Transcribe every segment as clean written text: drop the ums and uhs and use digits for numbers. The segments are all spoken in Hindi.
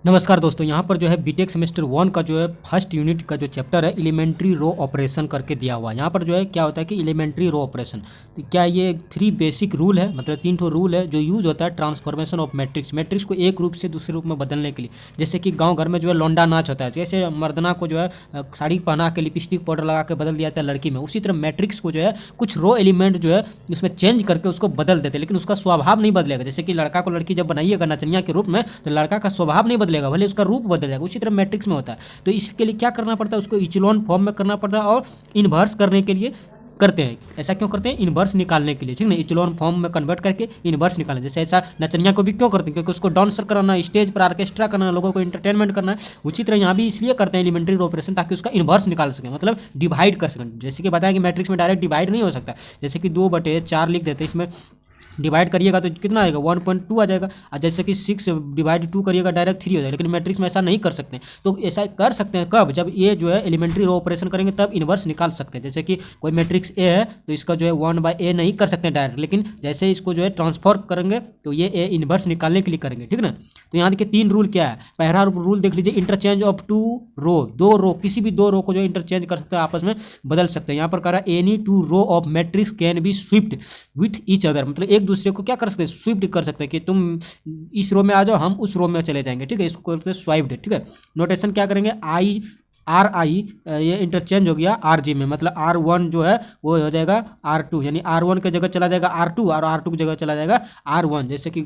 नमस्कार दोस्तों, यहाँ पर जो है बीटेक सेमेस्टर 1 का जो है फर्स्ट यूनिट का जो चैप्टर है एलिमेंट्री रो ऑपरेशन करके दिया हुआ है। यहाँ पर जो है क्या होता है कि एलिमेंट्री रो ऑपरेशन, तो क्या ये 3 बेसिक रूल है, मतलब 3 ठो रूल है जो यूज होता है ट्रांसफॉर्मेशन ऑफ मैट्रिक्स को एक रूप से दूसरे रूप में बदलने के लिए। जैसे कि गाँव घर में जो है लौंडा नाच होता है, जैसे मर्दना को जो है साड़ी पहना के लिपस्टिक पाउडर लगा के बदल दिया जाता है लड़की में, उसी तरह मैट्रिक्स को जो है कुछ रो एलिमेंट जो है उसमें चेंज करके उसको बदल देते हैं, लेकिन उसका स्वभाव नहीं बदलेगा। जैसे कि लड़का को लड़की जब बनाइएगा नचनिया के रूप में, तो लड़का का स्वभाव नहीं बदलेगा, भले उसका रूप बदल जाएगा। उसी तरह मैट्रिक्स में होता है। तो इसके लिए क्या करना पड़ता है, उसको इचेलॉन फॉर्म में करना पड़ता है और इन्वर्स करने के लिए करते हैं। ऐसा क्यों करते हैं? इन्वर्स निकालने के लिए, ठीक ना, इचेलॉन फॉर्म में कन्वर्ट करके इन्वर्स निकालना। जैसे ऐसा नचनिया को भी क्यों करते हैं? क्योंकि उसको डांसर कराना, स्टेज पर ऑर्केस्ट्रा करना, लोगों को इंटरटेनमेंट करना है। उसी तरह यहाँ भी इसलिए करते हैं एलिमेंट्री ऑपरेशन, ताकि उसका इन्वर्स निकाल सकें, मतलब डिवाइड कर सकें। जैसे कि बताया कि मैट्रिक्स में डायरेक्ट डिवाइड नहीं हो सकता। जैसे कि 2/4 लिख देते हैं, इसमें डिवाइड करिएगा तो कितना आएगा 1.2 आ जाएगा। और जैसे कि 6/2 करिएगा डायरेक्ट 3 हो जाएगा। लेकिन मैट्रिक्स में ऐसा नहीं कर सकते। तो ऐसा कर सकते हैं कब? जब ये जो है एलिमेंट्री रो ऑपरेशन करेंगे तब इन्वर्स निकाल सकते हैं। जैसे कि कोई मैट्रिक्स ए है तो इसका जो है 1/a नहीं कर सकते डायरेक्ट, लेकिन जैसे इसको जो है ट्रांसफॉर्म करेंगे तो ये ए इन्वर्स निकालने के लिए करेंगे, ठीक ना। तो यहाँ देखिए 3 रूल क्या है। पहला रूल देख लीजिए, इंटरचेंज ऑफ 2 रो, 2 रो, किसी भी 2 रो को जो इंटरचेंज कर सकते हैं, आपस में बदल सकते हैं। यहाँ पर कह रहा है any 2 row of matrix can be swift with each other, मतलब एक दूसरे को क्या कर सकते हैं, स्विफ्ट कर सकते हैं कि तुम इस रो में आ जाओ, हम उस रो में चले जाएंगे, ठीक है। इसको करते हैं स्वाइप्ड, ठीक है। नोटेशन क्या करेंगे, RI ये इंटरचेंज हो गया RG में, मतलब R1 जो है वो हो जाएगा R2, यानी R1 की जगह चला जाएगा R2 और R2 की जगह चला जाएगा R1। जैसे कि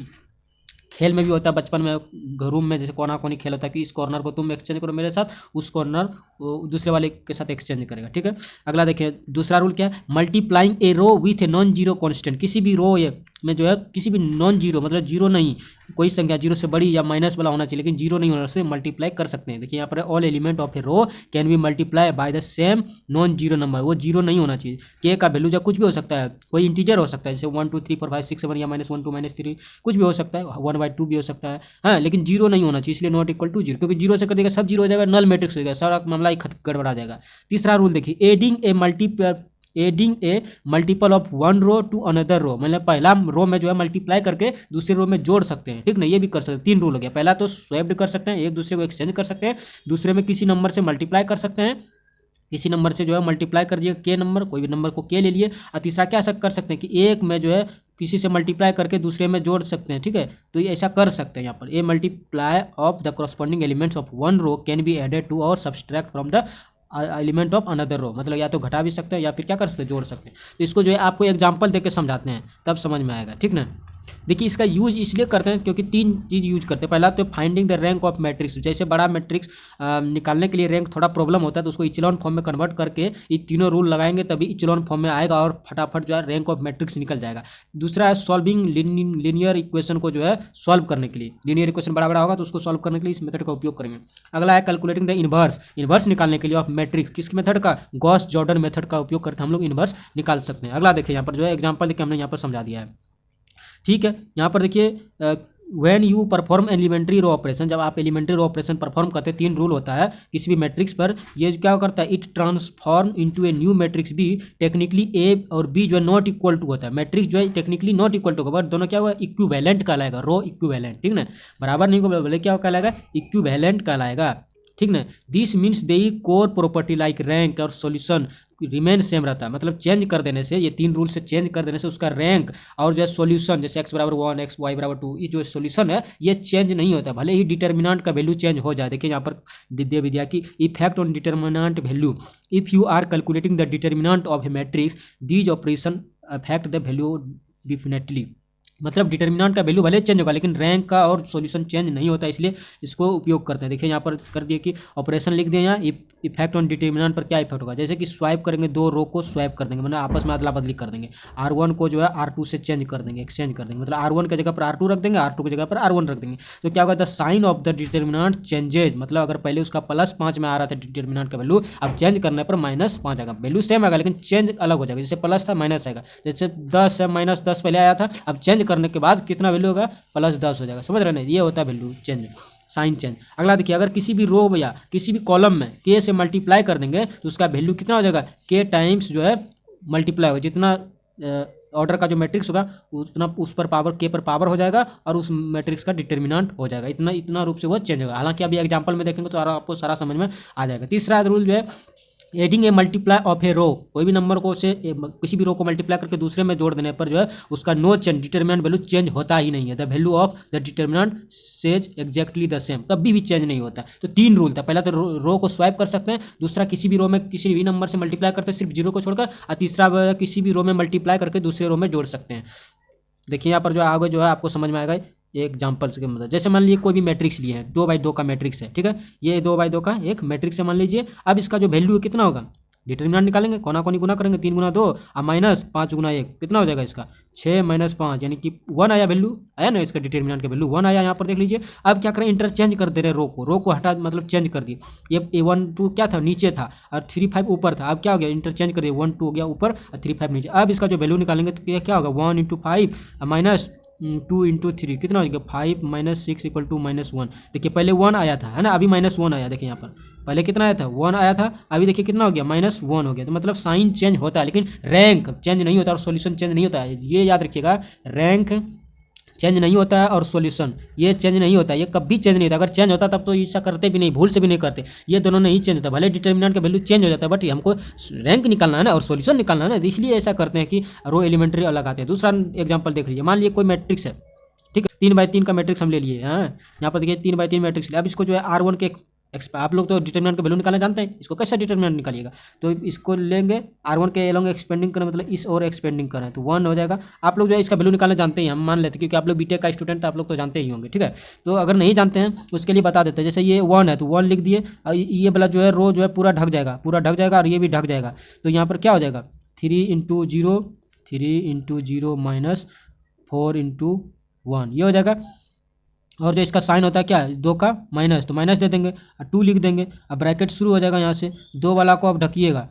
खेल में भी होता है, बचपन में रूम में जैसे कोना कोनी खेल होता है कि इस कॉर्नर को तुम एक्सचेंज करो मेरे साथ, उस कॉर्नर दूसरे वाले के साथ एक्सचेंज करेगा, ठीक है। अगला देखिए, दूसरा रूल क्या है, multiplying a row with a non zero constant, किसी भी रो में जो है किसी भी नॉन जीरो, मतलब जीरो नहीं, कोई संख्या जीरो से बड़ी या माइनस वाला होना चाहिए, लेकिन जीरो नहीं होना से मल्टीप्लाई कर सकते हैं। देखिए यहाँ पर all element of a row can be multiply by the same non zero number, वो जीरो नहीं होना चाहिए। के का वैल्यू जो कुछ भी हो सकता है, कोई इंटीजर हो सकता है, जैसे 1 2 3 4 5 6 7 या -1 2 -3 कुछ भी हो सकता है, 1/2 भी हो सकता है, हाँ, लेकिन जीरो नहीं होना चाहिए, इसलिए नॉट इक्वल टू जीरो, क्योंकि जीरो से कर देगा सब जीरो हो जाएगा, नल मैट्रिक्स हो जाएगा, सारा मामला ही गड़बड़ा जाएगा। तीसरा रूल देखिए, adding a multiple of 1 row to another row, मतलब पहला रो में जो है मल्टीप्लाई करके दूसरे रो में जोड़ सकते हैं, ठीक ना, ये भी कर सकते हैं। 3 रूल हो गया। पहला तो स्वैप्ड कर सकते हैं, एक दूसरे को एक्सचेंज कर सकते हैं, दूसरे में किसी नंबर से मल्टीप्लाई कर सकते हैं, किसी नंबर से जो है मल्टीप्लाई कर दिए के नंबर, कोई भी नंबर को के ले लिए। और तीसरा क्या कर सकते हैं कि एक में जो है किसी से मल्टीप्लाई करके दूसरे में जोड़ सकते हैं, ठीक है। तो ये ऐसा कर सकते हैं। यहाँ पर a multiply of the corresponding elements of 1 row can be added to or subtract from the element of another row, मतलब या तो घटा भी सकते हैं या फिर क्या कर सकते हैं, जोड़ सकते हैं। तो इसको जो है आपको एग्जांपल देके समझाते हैं, तब समझ में आएगा, ठीक ना। देखिए इसका यूज इसलिए करते हैं क्योंकि 3 चीज़ यूज करते हैं। पहला तो finding the rank of matrix, जैसे बड़ा मैट्रिक्स निकालने के लिए रैंक थोड़ा प्रॉब्लम होता है, तो उसको इचेलॉन फॉर्म में कन्वर्ट करके ये तीनों रूल लगाएंगे तभी इचेलॉन फॉर्म में आएगा और फटाफट जो है रैंक ऑफ मैट्रिक्स निकल जाएगा। दूसरा है सॉल्विंग लीनियर इक्वेशन को जो है सॉल्व करने के लिए, लीनियर इक्वेशन बड़ा बड़ा होगा तो उसको सॉल्व करने के लिए इस मेथड का उपयोग करेंगे। अगला है कैलकुलेटिंग द इन्वर्स निकालने के लिए ऑफ मैट्रिक्स, किस मेथड का, गॉस जॉर्डन मेथड का उपयोग करके हम लोग इन्वर्स निकाल सकते हैं। अगला देखिए यहाँ पर जो है एग्जाम्पल देखिए हमने यहाँ पर समझा दिया है, ठीक है। यहाँ पर देखिए when you perform elementary row operation, जब आप एलिमेंट्री रो ऑपरेशन परफॉर्म करते हैं, 3 रूल होता है किसी भी मैट्रिक्स पर। ये क्या करता है, it transform into a new matrix B, technically A और बी जो है नॉट इक्वल टू होता है, मैट्रिक्स जो है टेक्निकली नॉट इक्वल टू होगा, बट दोनों क्या होगा, इक्विवेलेंट कहलाएगा, रो इक्विवेलेंट, ठीक ना, बराबर नहीं होगा, बोले क्या कहलाएगा, इक्विवेलेंट कहलाएगा, ठीक ना। This means they core property like rank और सॉल्यूशन रिमेन सेम रहता है, मतलब चेंज कर देने से, ये 3 रूल से चेंज कर देने से उसका रैंक और जो है सॉल्यूशन, जैसे x = 1 x y = 2, ये जो सॉल्यूशन है ये चेंज नहीं होता, भले ही डिटर्मिनेंट का वैल्यू चेंज हो जाए। देखिए यहाँ पर विद्या की effect on determinant value, if you are calculating the determinant of a matrix these operation affect the value definitely, मतलब डिटर्मिनेंट का वैल्यू भले चेंज होगा लेकिन रैंक का और सॉल्यूशन चेंज नहीं होता, इसलिए इसको उपयोग करते हैं। देखिए यहाँ पर कर दिए कि ऑपरेशन लिख दिए, यहाँ इफेक्ट ऑन डिटर्मिनेंट पर क्या इफेक्ट होगा, जैसे कि स्वाइप करेंगे, 2 रो को स्वाइप कर देंगे, मतलब आपस में अदला बदली कर देंगे, R1 को जो है R2 से चेंज कर देंगे, एक्सचेंज कर देंगे, मतलब R1 की जगह पर R2 रख देंगे, R2 की जगह पर R1 रख देंगे। तो क्या होगा, the sign of the determinant changes, मतलब अगर पहले उसका +5 में आ रहा था डिटर्मिनेंट का वैल्यू, अब चेंज करने पर -5 आएगा, वैल्यू सेम आएगा लेकिन चेंज अलग हो जाएगा, जैसे प्लस था माइनस आएगा, जैसे 10 है -10 पहले आया था, अब चेंज करने के बाद कितना वैल्यू होगा, +10 हो जाएगा, समझ रहे हैं, ये होता है वैल्यू चेंज, साइन चेंज। अगला देखिए, अगर किसी भी रो या किसी भी कॉलम में के से मल्टीप्लाई कर देंगे तो उसका वैल्यू कितना हो जाएगा, के टाइम्स जो है मल्टीप्लाई होगा, जितना ऑर्डर का जो मैट्रिक्स होगा उतना उस पर पावर के पर पावर हो जाएगा और उस मैट्रिक्स का डिटर्मिनेंट हो जाएगा, इतना रूप से वो चेंज होगा। हालांकि अभी एग्जांपल में देखेंगे तो आपको सारा समझ में आ जाएगा। तीसरा रूल जो है adding A multiply of a रो, कोई भी नंबर को से किसी भी रो को मल्टीप्लाई करके दूसरे में जोड़ देने पर जो है उसका no change determinant value change होता ही नहीं है। The value of the determinant says exactly the same, कभी भी चेंज नहीं होता। तो 3 रूल था, पहला तो रो को स्वैप कर सकते हैं, दूसरा किसी भी रो में किसी भी नंबर से मल्टीप्लाई करते हैं सिर्फ 0 को छोड़कर, और तीसरा किसी भी रो में मल्टीप्लाई करके दूसरे रो में जोड़ सकते हैं। देखिए यहाँ पर जो आगे जो है आपको समझ में आएगा एग्जाम्पल्स के मतलब, जैसे मान लीजिए कोई भी मैट्रिक्स लिए हैं, 2x2 का मैट्रिक्स है, ठीक है, ये 2x2 का एक मैट्रिक्स है मान लीजिए। अब इसका जो वैल्यू कितना होगा, डिटर्मिनेंट निकालेंगे, कोना कोनी गुना करेंगे, 3 गुना 2 और माइनस 5 गुना 1 कितना हो जाएगा इसका 6 माइनस 5, यानी कि 1 आया, वैल्यू आया ना, इसका डिटर्मिनेंट का वैल्यू 1 आया। यहाँ पर देख लीजिए। अब क्या करें, इंटरचेंज कर दे रहे रो को हटा मतलब चेंज कर दिए। ये 1 2 क्या था नीचे था और 3 5 ऊपर था, अब क्या हो गया इंटरचेंज कर दिया, 1 2 हो गया ऊपर और 3 5 नीचे। अब इसका जो वैल्यू निकालेंगे तो क्या होगा 1 × 5 माइनस 2 × 3 कितना हो गया 5 - 6 = -1। देखिए पहले 1 आया था, है ना, अभी -1 आया। देखिए यहाँ पर पहले कितना आया था 1 आया था, अभी देखिए कितना हो गया -1 हो गया। तो मतलब साइन चेंज होता है लेकिन रैंक चेंज नहीं होता और सॉल्यूशन चेंज नहीं होता है। ये याद रखिएगा, रैंक चेंज नहीं होता है और सॉल्यूशन ये चेंज नहीं होता है, ये कभी चेंज नहीं होता। अगर चेंज होता तब तो ऐसा करते भी नहीं, भूल से भी नहीं करते। ये दोनों नहीं चेंज होता, भले डिटर्मिनेंट का वैल्यू चेंज हो जाता है बट हमको रैंक निकालना है ना और सॉल्यूशन निकालना है ना, इसलिए ऐसा करते हैं कि रो एलिमेंट्री अलग आते हैं। दूसरा एग्जाम्पल देख लीजिए, मान लीजिए कोई मैट्रिक्स है, ठीक है, 3x3 का मैट्रिक्स हम ले लिए। हाँ, यहाँ पर देखिए 3x3 मैट्रिक्स लिया। अब इसको जो है R1 के आप लोग तो डिटर्मिनेंट का वैल्यू निकालना जानते हैं, इसको कैसे डिटर्मिनेंट निकालिएगा, तो इसको लेंगे R1 के एलोंग एक्सपेंडिंग करें, मतलब इस और एक्सपेंडिंग करें तो 1 हो जाएगा। आप लोग जो है इसका वैल्यू निकालना जानते हैं, हम मान लेते हैं क्योंकि आप लोग बीटेक का स्टूडेंट तो आप लोग तो जानते ही होंगे, ठीक है। तो अगर नहीं जानते हैं उसके लिए बता देते हैं, जैसे ये 1 है तो 1 लिख दिए, ये वाला जो है रो जो है पूरा ढक जाएगा और ये भी ढक जाएगा। तो यहाँ पर क्या हो जाएगा 3 × 0 -4 × 1 ये हो जाएगा। और जो इसका साइन होता है क्या 2 का माइनस, तो माइनस दे देंगे और 2 लिख देंगे। अब ब्रैकेट शुरू हो जाएगा यहाँ से, 2 वाला को अब ढकिएगा,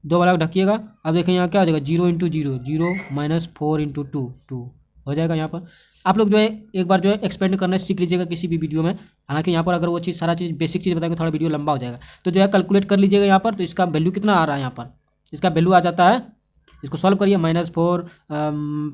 2 वाला को ढकिएगा। अब देखें यहाँ क्या हो जाएगा 0 × 0 0 -4 × 2 2 हो जाएगा। यहाँ पर आप लोग जो है एक बार जो है एक्सपेंड करना सीख लीजिएगा किसी भी वीडियो में। हालांकि यहाँ पर अगर वो चीज़ सारा चीज़ बेसिक चीज़ बताएंगे थोड़ा वीडियो लंबा हो जाएगा, तो जो है कैलकुलेट कर लीजिएगा यहाँ पर। तो इसका वैल्यू कितना आ रहा है, यहाँ पर इसका वैल्यू आ जाता है, इसको सॉल्व करिए, -4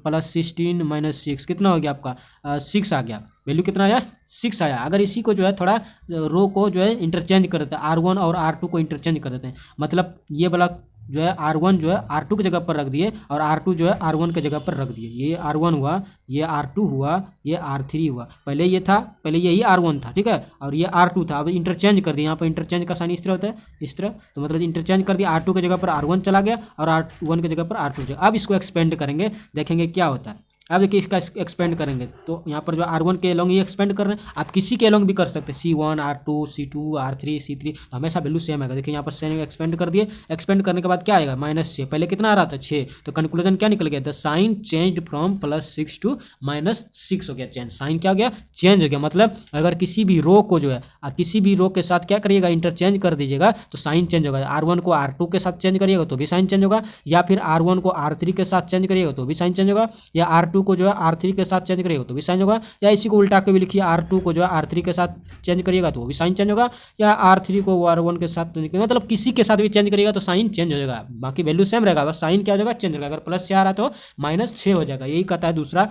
+ 16 - 6 कितना हो गया आपका 6 आ गया। वैल्यू कितना आया 6 आया। अगर इसी को जो है थोड़ा रो को जो है इंटरचेंज कर देते हैं, R1 और R2 को इंटरचेंज कर देते हैं, मतलब ये वाला जो है R1 जो है R2 की जगह पर रख दिए और R2 जो है R1 की जगह पर रख दिए। ये R1 हुआ, ये R2 हुआ, ये R3 हुआ। पहले ये था, पहले यही R1 था, ठीक है, और ये R2 था। अब इंटरचेंज कर दिया, यहाँ पर इंटरचेंज का साइन इस तरह होता है, इस तरह, तो मतलब इंटरचेंज कर दिया, R2 की जगह पर R1 चला गया और R1 की जगह पर R2 चला। अब इसको एक्सपेंड करेंगे, देखेंगे क्या होता है। अब देखिए इसका एक्सपेंड करेंगे तो यहाँ पर जो R1 के एलोंग ही एक्सपेंड कर रहे हैं, आप किसी के एलोंग भी कर सकते हैं, C1 R2 C2 R3 C3, तो हमेशा वैल्यू सेम आएगा। देखिए यहाँ पर सेम एक्सपेंड कर दिए, एक्सपेंड करने के बाद क्या आएगा -6, पहले कितना आ रहा था 6, तो कंक्लूजन क्या निकल गया the sign changed from +6 to -6 हो गया। चेंज साइन क्या हो गया चेंज हो गया। मतलब अगर किसी भी रो को जो है किसी भी रो के साथ क्या करिएगा इंटरचेंज कर दीजिएगा तो साइन चेंज होगा। R1 को R2 के साथ चेंज करिएगा तो भी साइन चेंज होगा, या फिर R1 को R3 के साथ चेंज करिएगा तो भी साइन चेंज होगा, या R2 को जो है R3 के साथ चेंज करिएगा तो भी साइन होगा, या इसी को उल्टा के भी लिखिए R2 को जो है R3 के साथ चेंज करिएगा तो वो भी साइन चेंज होगा, या R3 को R1 के साथ चेंज करिएगा, मतलब किसी के साथ भी चेंज करिएगा तो साइन चेंज हो जाएगा। बाकी वैल्यू सेम रहेगा, बस साइन क्या हो जाएगा चेंज हो जाएगा। अगर +6 आ रहा है तो -6 हो जाएगा। यही कहता है दूसरा,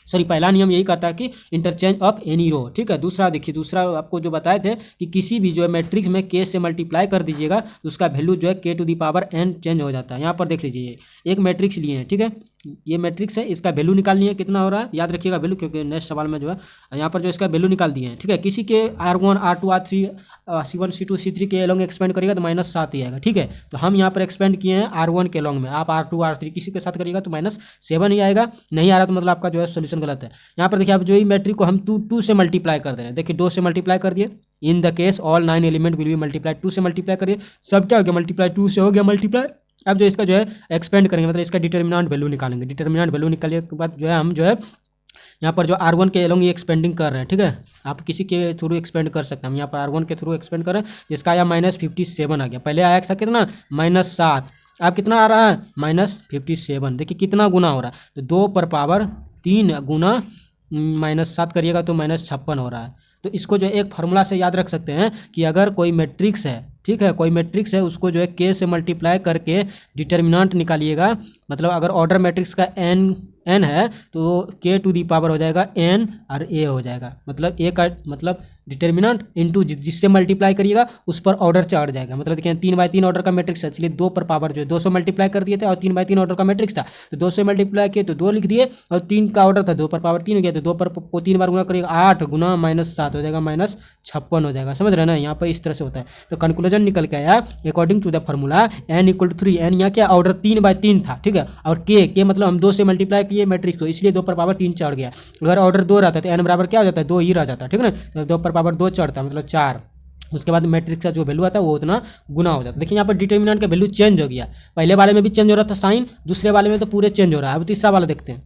सॉरी पहला नियम यही कहता है कि इंटरचेंज ऑफ एनी रो, ठीक है। दूसरा देखिए, दूसरा आपको जो बताए थे कि किसी भी जो है मैट्रिक्स में k से मल्टीप्लाई कर दीजिएगा तो उसका वैल्यू जो है k⁴n चेंज हो जाता है। यहाँ पर देख लीजिए एक मैट्रिक्स लिए हैं, ठीक है, ये मैट्रिक्स है, इसका वैल्यू निकालनी है, कितना हो रहा है याद रखिएगा वैल्यू, क्योंकि नेक्स्ट सवाल में जो है यहाँ पर जो इसका वैल्यू निकाल दिए हैं, ठीक है। किसी के R1 R2 R3 C1 C2 C3 के एलोंग एक्सपेंड करिएगा तो -7 ही आएगा, ठीक है। तो हम यहाँ पर एक्सपेंड किए हैं R1 के एलोंग में, आप R2 R3 किसी के साथ करिएगा तो -7 ही आएगा। नहीं आ रहा तो मतलब आपका जो है सोल्यूशन गलत है। यहाँ पर देखिए आप जो ही मैट्रिक को हम 2 से मल्टीप्लाई कर दे रहे हैं, देखिए 2 से मल्टीप्लाई कर दिए। In the case all 9 element will be multiply, 2 से मल्टीप्लाई करिए, सब क्या हो गया मल्टीप्लाई, 2 से हो गया मल्टीप्लाई। अब जो इसका जो है एक्सपेंड करेंगे, मतलब इसका डिटर्मिनेंट वैल्यू निकालेंगे। डिटर्मिनेंट वैल्यू निकालने के बाद जो है हम जो है यहाँ पर जो R1 के एलोंग ये एक्सपेंडिंग कर रहे हैं, ठीक है, आप किसी के थ्रू एक्सपेंड कर सकते हैं। हम यहाँ पर R1 के थ्रू एक्सपेंड कर रहे हैं, जिसका आया -57 आ गया। पहले आया था कितना -7, अब कितना आ रहा है -57। देखिए कितना गुना हो रहा है, तो 2 पर पावर 3 गुना -7 करिएगा तो -56 हो रहा है। तो इसको जो है एक फार्मूला से याद रख सकते हैं कि अगर कोई मैट्रिक्स है, ठीक है, कोई मैट्रिक्स है, उसको जो है के से मल्टीप्लाई करके डिटर्मिनेंट निकालिएगा। मतलब अगर ऑर्डर मैट्रिक्स का एन है तो के टू दी पावर हो जाएगा एन और ए हो जाएगा। मतलब ए का मतलब डिटर्मिनेंट इंटू जिससे मल्टीप्लाई करिएगा उस पर ऑर्डर चढ़ जाएगा। मतलब देखिए 3/3 ऑर्डर का मैट्रिक्स है, इसलिए 2 पर पावर जो है 200 मल्टीप्लाई कर दिए थे और 3/3 ऑर्डर का मैट्रिक्स था तो 2 से मल्टीप्लाई किए तो 2 लिख दिए, और 3 का ऑर्डर था 2 पर पावर 3 हो गया तो 2 पर 3 बार गुना करिएगा 8 गुना -7 हो जाएगा -56 हो जाएगा। समझ रहे हैं ना, यहाँ पर इस तरह से होता है। तो कंक्लूजन निकल के आया according to the formula n = 3, n यहाँ क्या ऑर्डर 3/3 था, ठीक है, और के मतलब हम 2 से मल्टीप्लाई किए मैट्रिक्स को, इसलिए 2 पर पावर 3 चढ़ गया। अगर ऑर्डर 2 रहता तो n बराबर क्या हो जाता है 2 ही रह जाता, ठीक है ना, तो 2 पर पावर 2 चढ़ता मतलब 4। उसके बाद मैट्रिक्स का जो वैल्यू आता है वो उतना गुना हो जाता है। देखिए यहाँ पर डिटर्मिनेंट का वैल्यू चेंज हो गया, पहले वाले में भी चेंज हो रहा था साइन, दूसरे वाले में तो पूरे चेंज हो रहा है। अब तीसरा वाला देखते हैं,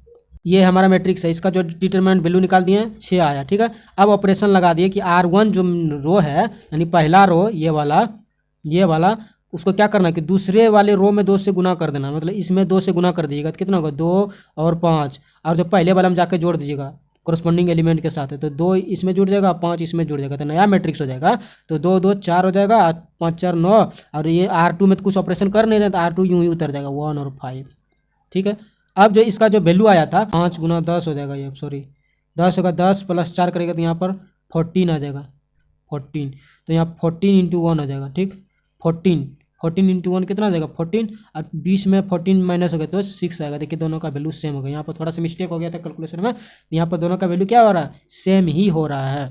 ये हमारा मैट्रिक्स है, इसका जो डिटर्मिनेंट वैल्यू निकाल दिए 6 आया, ठीक है। अब ऑपरेशन लगा दिए कि R1 जो रो है यानी पहला रो ये वाला उसको क्या करना है कि दूसरे वाले रो में 2 से गुना कर देना। मतलब इसमें 2 से गुना कर दीजिएगा तो कितना होगा 2 और 5, और जो पहले वाला में जाके जोड़ दीजिएगा कोरस्पॉन्डिंग एलिमेंट के साथ है, तो 2 इसमें जुड़ जाएगा 5 इसमें जुड़ जाएगा तो नया मैट्रिक्स हो जाएगा। तो 2 2 4 हो जाएगा, 5 4 9, और ये R2 में तो कुछ ऑपरेशन कर नहीं रहे तो R2 यूँ ही उतर जाएगा 1 और 5, ठीक है। अब जो इसका जो वैल्यू आया था 5 × 10 हो जाएगा, ये सॉरी 10 होगा, 10 + 4 करेगा तो यहाँ पर 14 आ जाएगा 14, तो यहाँ 14 × 1 हो जाएगा, ठीक 14 × 1 कितना आ जाएगा 14, और 20 में 14 माइनस हो गया तो 6 आएगा। देखिए दोनों का वैल्यू सेम हो गया। यहाँ पर थोड़ा सा मिस्टेक हो गया था कैलकुलेशन में, यहाँ पर दोनों का वैल्यू क्या हो रहा है सेम ही हो रहा है।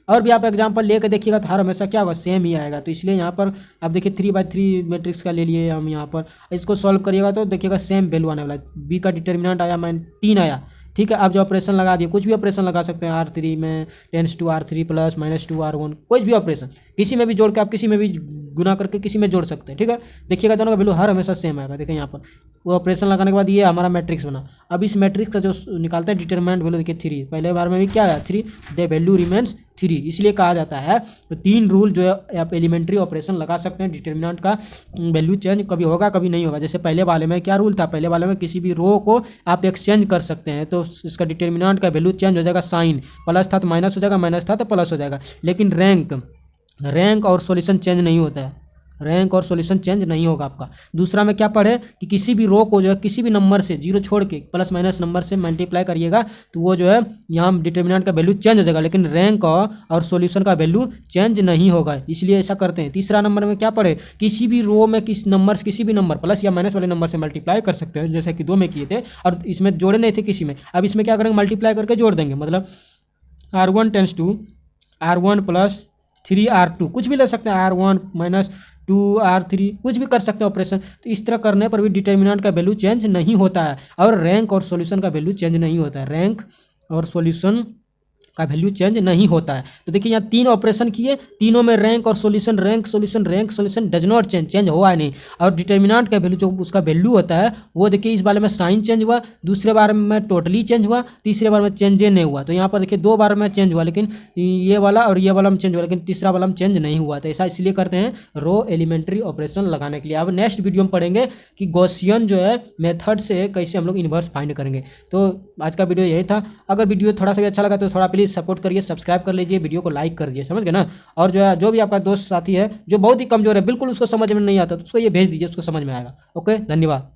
और भी आप एग्जांपल लेकर देखिएगा तो हर हमेशा क्या होगा सेम ही आएगा। तो इसलिए यहाँ पर आप देखिए 3/3 मैट्रिक्स का ले लिए हम, यहाँ पर इसको सॉल्व करिएगा तो देखिएगा सेम वैल्यू आने वाला है। बी का डिटर्मिनेंट आया 3 आया, ठीक है। अब जो ऑपरेशन लगा दिए, कुछ भी ऑपरेशन लगा सकते हैं, R3 में tense to R3 plus -2 R1, कोई भी ऑपरेशन किसी में भी जोड़ के आप किसी में भी गुना करके किसी में जोड़ सकते हैं, ठीक है। देखिएगा दोनों का वैल्यू हर हमेशा सेम आएगा। देखिए यहाँ पर वो ऑपरेशन लगाने के बाद ये हमारा मैट्रिक्स बना। अब इस मैट्रिक्स का जो निकालता है डिटर्मिनेंट वैल्यू देखिए 3, पहले बार में भी क्या आया 3, द वैल्यू रिमेन्स 3, इसलिए कहा जाता है तो 3 रूल जो है आप एलिमेंट्री ऑपरेशन लगा सकते हैं। डिटर्मिनेंट का वैल्यू चेंज कभी होगा कभी नहीं होगा। जैसे पहले वाले में क्या रूल था, पहले वाले में किसी भी रो को आप एक्सचेंज कर सकते हैं तो इसका डिटर्मिनेंट का वैल्यू चेंज हो जाएगा, साइन प्लस था तो माइनस हो जाएगा, माइनस था तो प्लस हो जाएगा। लेकिन रैंक और सॉल्यूशन चेंज नहीं होता है, रैंक और सॉल्यूशन चेंज नहीं होगा आपका। दूसरा में क्या पढ़े कि किसी भी रो को जो है किसी भी नंबर से 0 छोड़ के प्लस माइनस नंबर से मल्टीप्लाई करिएगा तो वो जो है यहाँ डिटर्मिनेंट का वैल्यू चेंज हो जाएगा, लेकिन रैंक और सॉल्यूशन का वैल्यू चेंज नहीं होगा, इसलिए ऐसा करते हैं। तीसरा नंबर में क्या पढ़े, किसी भी रो में किसी भी नंबर प्लस या माइनस वाले नंबर से मल्टीप्लाई कर सकते हैं, जैसे कि 2 में किए थे और इसमें जोड़े नहीं थे किसी में। अब इसमें क्या करेंगे मल्टीप्लाई करके जोड़ देंगे, मतलब R1 tense to R1 + 3R2, कुछ भी ले सकते हैं, R1 - 2R3 कुछ भी कर सकते हैं ऑपरेशन। तो इस तरह करने पर भी डिटर्मिनेंट का वैल्यू चेंज नहीं होता है और रैंक और सॉल्यूशन का वैल्यू चेंज नहीं होता है, रैंक और सॉल्यूशन का वैल्यू चेंज नहीं होता है। तो देखिए यहाँ 3 ऑपरेशन किए, तीनों में रैंक और solution rank solution does not change हुआ है नहीं। और डिटर्मिनेंट का वैल्यू जो उसका वैल्यू होता है वो देखिए इस बार में साइन चेंज हुआ, दूसरे बार में टोटली चेंज हुआ, तीसरे बार में चेंज नहीं हुआ। तो यहाँ पर देखिए 2 बार में चेंज हुआ, लेकिन ये वाला और ये वाला में चेंज हुआ, लेकिन तीसरा वाला में चेंज नहीं हुआ। तो ऐसा इसलिए करते हैं रो एलिमेंट्री ऑपरेशन लगाने के लिए। अब नेक्स्ट वीडियो में पढ़ेंगे कि गॉसियन जो है मेथड से कैसे हम लोग इन्वर्स फाइंड करेंगे। तो आज का वीडियो यही था। अगर वीडियो थोड़ा सा भी अच्छा लगा तो थोड़ा प्लीज सपोर्ट करिए, सब्सक्राइब कर लीजिए, वीडियो को लाइक कर दीजिए, समझ गए ना। और जो भी आपका दोस्त साथी है जो बहुत ही कमजोर है, बिल्कुल उसको समझ में नहीं आता तो उसको ये भेज दीजिए, उसको समझ में आएगा। ओके, धन्यवाद।